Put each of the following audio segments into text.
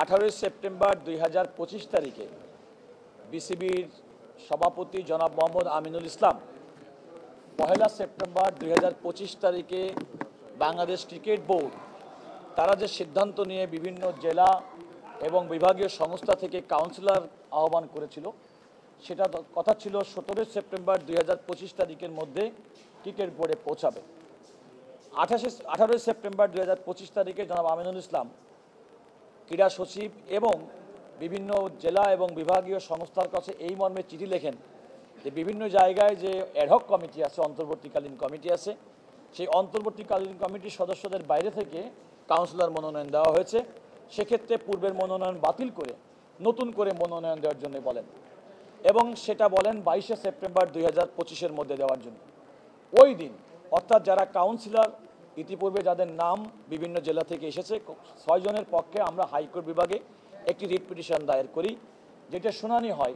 18 September 2025 তারিখে বিসিবির সভাপতি জনাব মোহাম্মদ আমিনুল ইসলাম 1 সেপ্টেম্বর 2025 তারিখে বাংলাদেশ ক্রিকেট বোর্ড তারা যে সিদ্ধান্ত নিয়ে বিভিন্ন জেলা এবং বিভাগীয় সংস্থা থেকে কাউন্সিলর আহ্বান করেছিল, সেটা কথা ছিল 17 সেপ্টেম্বর 2025 তারিখের মধ্যে ক্রিকেট বোর্ডে পৌঁছাবে। 18 সেপ্টেম্বর 2025 তারিখে জনাব আমিনুল ইসলাম ক্রীড়া সচিব এবং বিভিন্ন জেলা এবং বিভাগীয় সংস্থার কাছে এই মর্মে চিঠি লেখেন যে বিভিন্ন জায়গায় যে অ্যাডহক কমিটি আছে, অন্তর্বর্তীকালীন কমিটি আছে, সেই অন্তর্বর্তীকালীন কমিটির সদস্যদের বাইরে থেকে কাউন্সিলর মনোনয়ন দেওয়া হয়েছে। সেক্ষেত্রে পূর্বের মনোনয়ন বাতিল করে নতুন করে মনোনয়ন দেওয়ার জন্য বলেন এবং সেটা বলেন 22 সেপ্টেম্বর 2025-এর মধ্যে দেওয়ার জন্য। ওই দিন অর্থাৎ যারা কাউন্সিলর ইতিপূর্বে যাদের নাম বিভিন্ন জেলা থেকে এসেছে 6 জনের পক্ষে আমরা হাইকোর্ট বিভাগে একটি রিট পিটিশন দায়ের করি, যেটা শুনানি হয়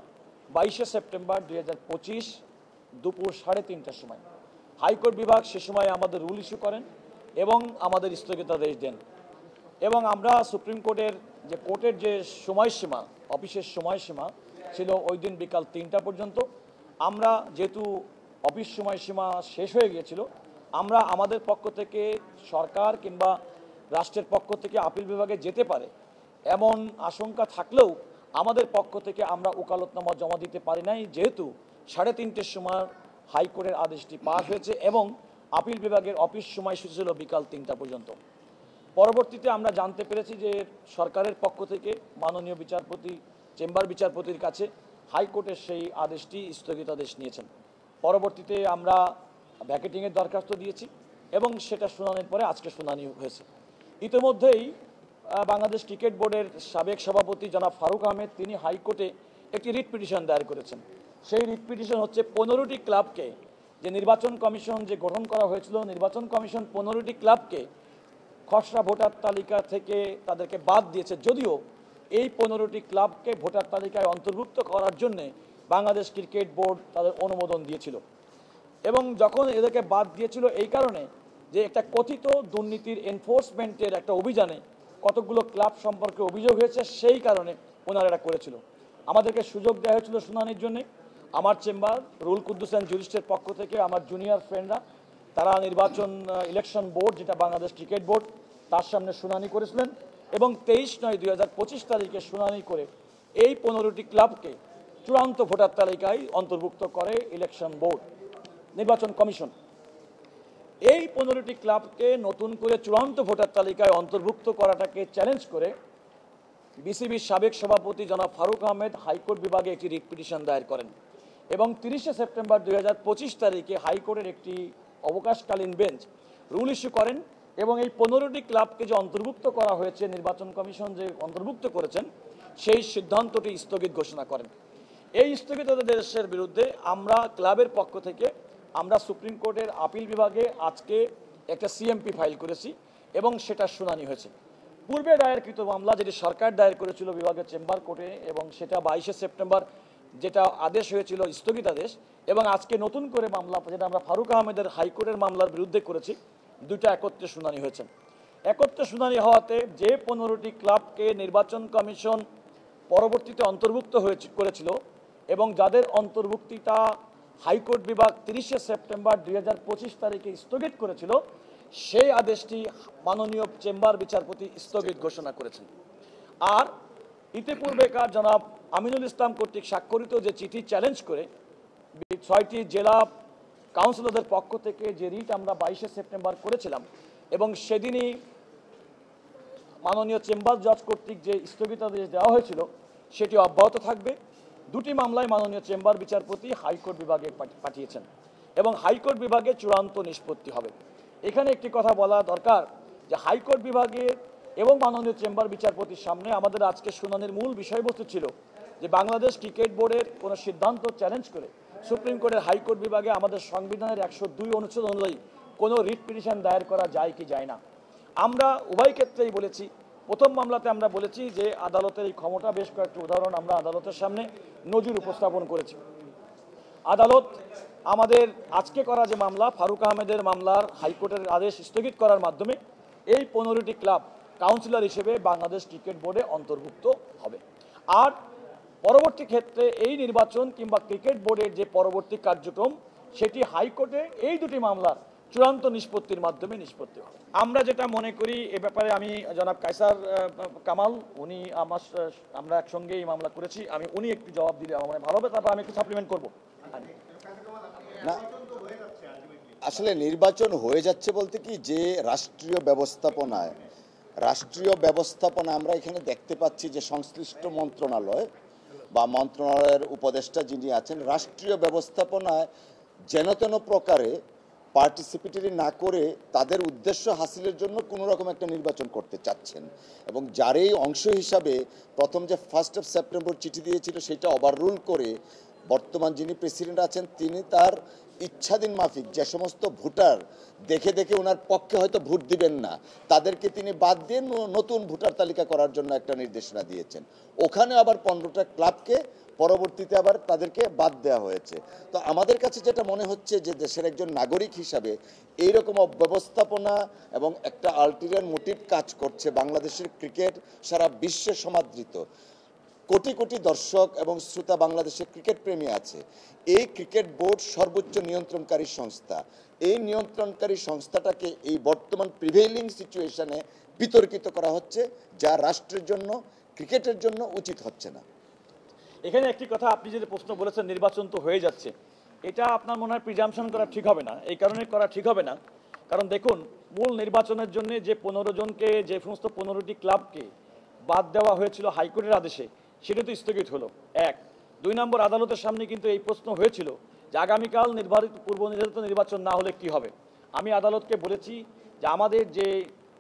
22 সেপ্টেম্বর 2025 দুপুর 3:30টার সময়। হাইকোর্ট বিভাগ সে সময় আমাদের রুল ইস্যু করেন এবং আমাদের স্থগিতাদেশ দেন এবং আমরা সুপ্রিম কোর্টের যে কোর্টের যে সময়সীমা, অফিসের সময়সীমা ছিল ওই দিন বিকাল 3টা পর্যন্ত। আমরা যেহেতু অফিস সময়সীমা শেষ হয়ে গিয়েছিল, আমরা আমাদের পক্ষ থেকে সরকার কিংবা রাষ্ট্রের পক্ষ থেকে আপিল বিভাগে যেতে পারে এমন আশঙ্কা থাকলেও আমাদের পক্ষ থেকে আমরা ওকালতনামা জমা দিতে পারি নাই, যেহেতু 3:30টার সময় হাইকোর্টের আদেশটি পাস হয়েছে এবং আপিল বিভাগের অফিস সময়সূচি ছিল বিকাল 3টা পর্যন্ত। পরবর্তীতে আমরা জানতে পেরেছি যে সরকারের পক্ষ থেকে মাননীয় বিচারপতি চেম্বার বিচারপতির কাছে হাইকোর্টের সেই আদেশটি স্থগিতাদেশ নিয়েছেন। পরবর্তীতে আমরা ভ্যাকেটিংয়ের দরখাস্ত দিয়েছি এবং সেটা শুনানির পরে আজকে শুনানি হয়েছে। ইতিমধ্যেই বাংলাদেশ ক্রিকেট বোর্ডের সাবেক সভাপতি জনাব ফারুক আহমেদ তিনি হাইকোর্টে একটি রিট পিটিশন দায়ের করেছেন। সেই রিট পিটিশন হচ্ছে 15টি ক্লাবকে, যে নির্বাচন কমিশন যে গঠন করা হয়েছিল, নির্বাচন কমিশন 15টি ক্লাবকে খসড়া ভোটার তালিকা থেকে তাদেরকে বাদ দিয়েছে, যদিও এই 15টি ক্লাবকে ভোটার তালিকায় অন্তর্ভুক্ত করার জন্যে বাংলাদেশ ক্রিকেট বোর্ড তাদের অনুমোদন দিয়েছিল এবং যখন এদেরকে বাদ দিয়েছিল এই কারণে যে একটা কথিত দুর্নীতির এনফোর্সমেন্টের একটা অভিযানে কতগুলো ক্লাব সম্পর্কে অভিযোগ হয়েছে, সেই কারণে ওনারা এটা করেছিল। আমাদেরকে সুযোগ দেওয়া হয়েছিল শুনানির জন্যে। আমার চেম্বার রুল কুদ্দুস অ্যান্ড জুরিস্টের পক্ষ থেকে আমার জুনিয়র ফ্রেন্ডরা তারা নির্বাচন ইলেকশন বোর্ড, যেটা বাংলাদেশ ক্রিকেট বোর্ড, তার সামনে শুনানি করেছিলেন এবং 23/9/2025 তারিখে শুনানি করে এই 15টি ক্লাবকে চূড়ান্ত ভোটার তালিকায় অন্তর্ভুক্ত করে ইলেকশন বোর্ড, নির্বাচন কমিশন। এই 15টি ক্লাবকে নতুন করে চূড়ান্ত ভোটার তালিকায় অন্তর্ভুক্ত করাটাকে চ্যালেঞ্জ করে বিসিবির সাবেক সভাপতি জনাব ফারুক আহমেদ হাইকোর্ট বিভাগে একটি রিট পিটিশন দায়ের করেন এবং 30 সেপ্টেম্বর 2025 তারিখে হাইকোর্টের একটি অবকাশকালীন বেঞ্চ রুল ইস্যু করেন এবং এই 15টি ক্লাবকে যে অন্তর্ভুক্ত করা হয়েছে, নির্বাচন কমিশন যে অন্তর্ভুক্ত করেছেন, সেই সিদ্ধান্তটি স্থগিত ঘোষণা করেন। এই স্থগিতাদেশের বিরুদ্ধে আমরা ক্লাবের পক্ষ থেকে আমরা সুপ্রিম কোর্টের আপিল বিভাগে আজকে একটা সিএমপি ফাইল করেছি এবং সেটা শুনানি হয়েছে। পূর্বে দায়েরকৃত মামলা যেটি সরকার দায়ের করেছিল বিভাগের চেম্বার কোর্টে এবং সেটা 22 সেপ্টেম্বর যেটা আদেশ হয়েছিল স্থগিতাদেশ, এবং আজকে নতুন করে মামলা যেটা আমরা ফারুক আহমেদের হাইকোর্টের মামলার বিরুদ্ধে করেছি, দুইটা একত্রে শুনানি হয়েছে। একত্রে শুনানি হওয়াতে যে 15টি ক্লাবকে নির্বাচন কমিশন পরবর্তীতে অন্তর্ভুক্ত করেছিল এবং যাদের অন্তর্ভুক্তিটা হাইকোর্ট বিভাগ 30 সেপ্টেম্বর 2025 তারিখে স্থগিত করেছিল, সেই আদেশটি মাননীয় চেম্বার বিচারপতি স্থগিত ঘোষণা করেছেন। আর ইতিপূর্বেকার জনাব আমিনুল ইসলাম কর্তৃক স্বাক্ষরিত যে চিঠি চ্যালেঞ্জ করে 6টি জেলা কাউন্সিলরদের পক্ষ থেকে যে রিট আমরা 22 সেপ্টেম্বর করেছিলাম এবং সেদিনই মাননীয় চেম্বার জজ কর্তৃক যে স্থগিতাদেশ দেওয়া হয়েছিল সেটি অব্যাহত থাকবে। দুটি মামলায় মাননীয় চেম্বার বিচারপতি হাইকোর্ট বিভাগে পাঠিয়েছেন এবং হাইকোর্ট বিভাগে চূড়ান্ত নিষ্পত্তি হবে। এখানে একটি কথা বলা দরকার যে হাইকোর্ট বিভাগের এবং মাননীয় চেম্বার বিচারপতির সামনে আমাদের আজকে শুনানির মূল বিষয়বস্তু ছিল যে বাংলাদেশ ক্রিকেট বোর্ডের কোনো সিদ্ধান্ত চ্যালেঞ্জ করে সুপ্রিম কোর্টের হাইকোর্ট বিভাগে আমাদের সংবিধানের 102 অনুচ্ছেদ অনুযায়ী কোনো রিট পিটিশন দায়ের করা যায় কি যায় না। আমরা উভয় ক্ষেত্রেই বলেছি, প্রথম মামলাতে আমরা বলেছি যে আদালতের এই ক্ষমতা, বেশ কয়েকটি উদাহরণ আমরা আদালতের সামনে নজির উপস্থাপন করেছি। আদালত আমাদের আজকে করা যে মামলা ফারুক আহমেদের মামলার হাইকোর্টের আদেশ স্থগিত করার মাধ্যমে এই 15টি ক্লাব কাউন্সিলর হিসেবে বাংলাদেশ ক্রিকেট বোর্ডে অন্তর্ভুক্ত হবে। আর পরবর্তী ক্ষেত্রে এই নির্বাচন কিংবা ক্রিকেট বোর্ডের যে পরবর্তী কার্যক্রম সেটি হাইকোর্টে এই দুটি মামলার চূড়ান্ত নিষ্পত্তির মাধ্যমে নিষ্পত্তি হবে। আমরা যেটা মনে করি এ ব্যাপারে আমি জনাব কায়সার কামাল উনি আমরা একসঙ্গে এই মামলা করেছি, উনি একটু জবাব দিলে আমার মনে ভালো হবে, তারপর আমি একটু সাপ্লিমেন্ট করবো। না, আসলে নির্বাচন হয়ে যাচ্ছে বলতে কি, যে রাষ্ট্রীয় ব্যবস্থাপনা আমরা এখানে দেখতে পাচ্ছি যে সংশ্লিষ্ট মন্ত্রণালয় বা মন্ত্রণালয়ের উপদেষ্টা যিনি আছেন, রাষ্ট্রীয় ব্যবস্থাপনায় যেন তেন প্রকারে পার্টিসিপেটরি না করে তাদের উদ্দেশ্য হাসিলের জন্য কোনো রকম একটা নির্বাচন করতে চাচ্ছেন, এবং যারই অংশ হিসাবে প্রথম যে 1 সেপ্টেম্বর চিঠি দিয়েছিল সেটা ওভাররুল করে বর্তমান যিনি প্রেসিডেন্ট আছেন তিনি তার ইচ্ছাধীন মাফিক যে সমস্ত ভোটার দেখে ওনার পক্ষে হয়তো ভোট দিবেন না তাদেরকে তিনি বাদ দিয়ে নতুন ভোটার তালিকা করার জন্য একটা নির্দেশনা দিয়েছেন। ওখানে আবার 15টা ক্লাবকে পরবর্তীতে আবার তাদেরকে বাদ দেওয়া হয়েছে। তো আমাদের কাছে যেটা মনে হচ্ছে যে দেশের একজন নাগরিক হিসাবে এইরকম অব্যবস্থাপনা এবং একটা আলটিরিয়ার মোটিভ কাজ করছে। বাংলাদেশের ক্রিকেট সারা বিশ্বে সমাদৃত, কোটি কোটি দর্শক এবং শ্রোতা বাংলাদেশের ক্রিকেট প্রেমী আছে। এই ক্রিকেট বোর্ড সর্বোচ্চ নিয়ন্ত্রণকারী সংস্থা। এই নিয়ন্ত্রণকারী সংস্থাটাকে এই বর্তমান প্রিভেইলিং সিচুয়েশনে বিতর্কিত করা হচ্ছে, যা রাষ্ট্রের জন্য ক্রিকেটের জন্য উচিত হচ্ছে না। এখানে একটি কথা আপনি যে প্রশ্ন বলেছেন নির্বাচন তো হয়ে যাচ্ছে, এটা আপনার মনে হয় প্রিজাম্পশন করা ঠিক হবে না। এই কারণে করা ঠিক হবে না কারণ দেখুন, মূল নির্বাচনের জন্য যে 15 জনকে, যে সমস্ত 15টি ক্লাবকে বাদ দেওয়া হয়েছিল হাইকোর্টের আদেশে, সেটা তো স্থগিত হলো। 1, 2 নম্বর, আদালতের সামনে কিন্তু এই প্রশ্ন হয়েছিল যে আগামীকাল পূর্ব নির্ধারিত নির্বাচন না হলে কি হবে। আমি আদালতকে বলেছি যে আমাদের যে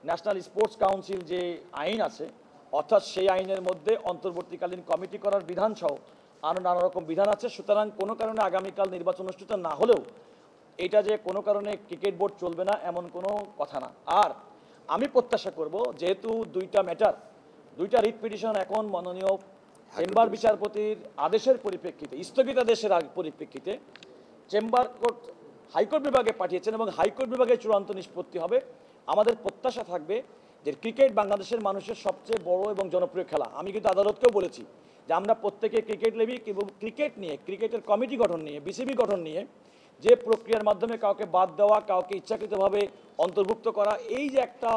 ন্যাশনাল স্পোর্টস কাউন্সিল যে আইন আছে, অর্থাৎ সেই আইনের মধ্যে অন্তর্বর্তীকালীন কমিটি করার বিধান সহ আরও নানা রকম বিধান আছে। সুতরাং কোনো কারণে আগামীকাল নির্বাচন অনুষ্ঠিত না হলেও এটা যে কোনো কারণে ক্রিকেট বোর্ড চলবে না এমন কোনো কথা না। আর আমি প্রত্যাশা করব, যেহেতু দুইটা রিট পিটিশন এখন মাননীয় চেম্বার বিচারপতির আদেশের পরিপ্রেক্ষিতে, স্থগিতাদেশের পরিপ্রেক্ষিতে চেম্বার কোর্ট হাইকোর্ট বিভাগে পাঠিয়েছেন এবং হাইকোর্ট বিভাগে চূড়ান্ত নিষ্পত্তি হবে। আমাদের প্রত্যাশা থাকবে যে ক্রিকেট বাংলাদেশের মানুষের সবচেয়ে বড় এবং জনপ্রিয় খেলা। আমি কিন্তু আদালতকেও বলেছি যে আমরা প্রত্যেকে ক্রিকেট লেবি এবং ক্রিকেট নিয়ে, ক্রিকেটের কমিটি গঠন নিয়ে, বিসিবি গঠন নিয়ে যে প্রক্রিয়ার মাধ্যমে কাউকে বাদ দেওয়া, কাউকে ইচ্ছাকৃতভাবে অন্তর্ভুক্ত করা, এই যে একটা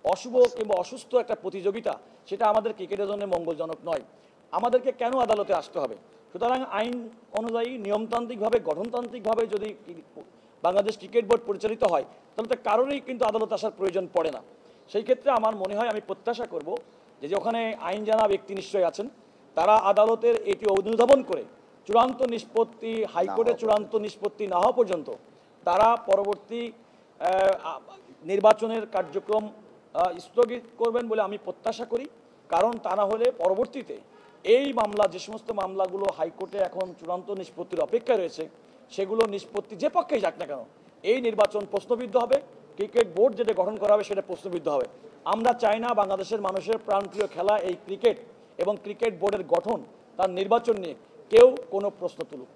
অশুভ কিংবা অসুস্থ একটা প্রতিযোগিতা, সেটা আমাদের ক্রিকেটের জন্য মঙ্গলজনক নয়। আমাদেরকে কেন আদালতে আসতে হবে? সুতরাং আইন অনুযায়ী নিয়মতান্ত্রিকভাবে, গঠনতান্ত্রিকভাবে যদি বাংলাদেশ ক্রিকেট বোর্ড পরিচালিত হয় তাহলে তো কারোরই কিন্তু আদালতে আসার প্রয়োজন পড়ে না। সেই ক্ষেত্রে আমার মনে হয়, আমি প্রত্যাশা করব যে ওখানে আইন জানা ব্যক্তি নিশ্চয়ই আছেন, তারা আদালতের এটি অনুধাবন করে চূড়ান্ত নিষ্পত্তি, হাইকোর্টের চূড়ান্ত নিষ্পত্তি না হওয়া পর্যন্ত তারা পরবর্তী নির্বাচনের কার্যক্রম স্থগিত করবেন বলে আমি প্রত্যাশা করি। কারণ তা না হলে পরবর্তীতে এই মামলা, যে সমস্ত মামলাগুলো হাইকোর্টে এখন চূড়ান্ত নিষ্পত্তির অপেক্ষায় রয়েছে, সেগুলো নিষ্পত্তি যে পক্ষেই যাক না কেন, এই নির্বাচন প্রশ্নবিদ্ধ হবে। ক্রিকেট বোর্ড যেটা গঠন করা হবে সেটা প্রশ্নবিদ্ধ হবে। আমরা চাই না বাংলাদেশের মানুষের প্রাণপ্রিয় খেলা এই ক্রিকেট এবং ক্রিকেট বোর্ডের গঠন, তার নির্বাচন নিয়ে কেউ কোনো প্রশ্ন তুলুক।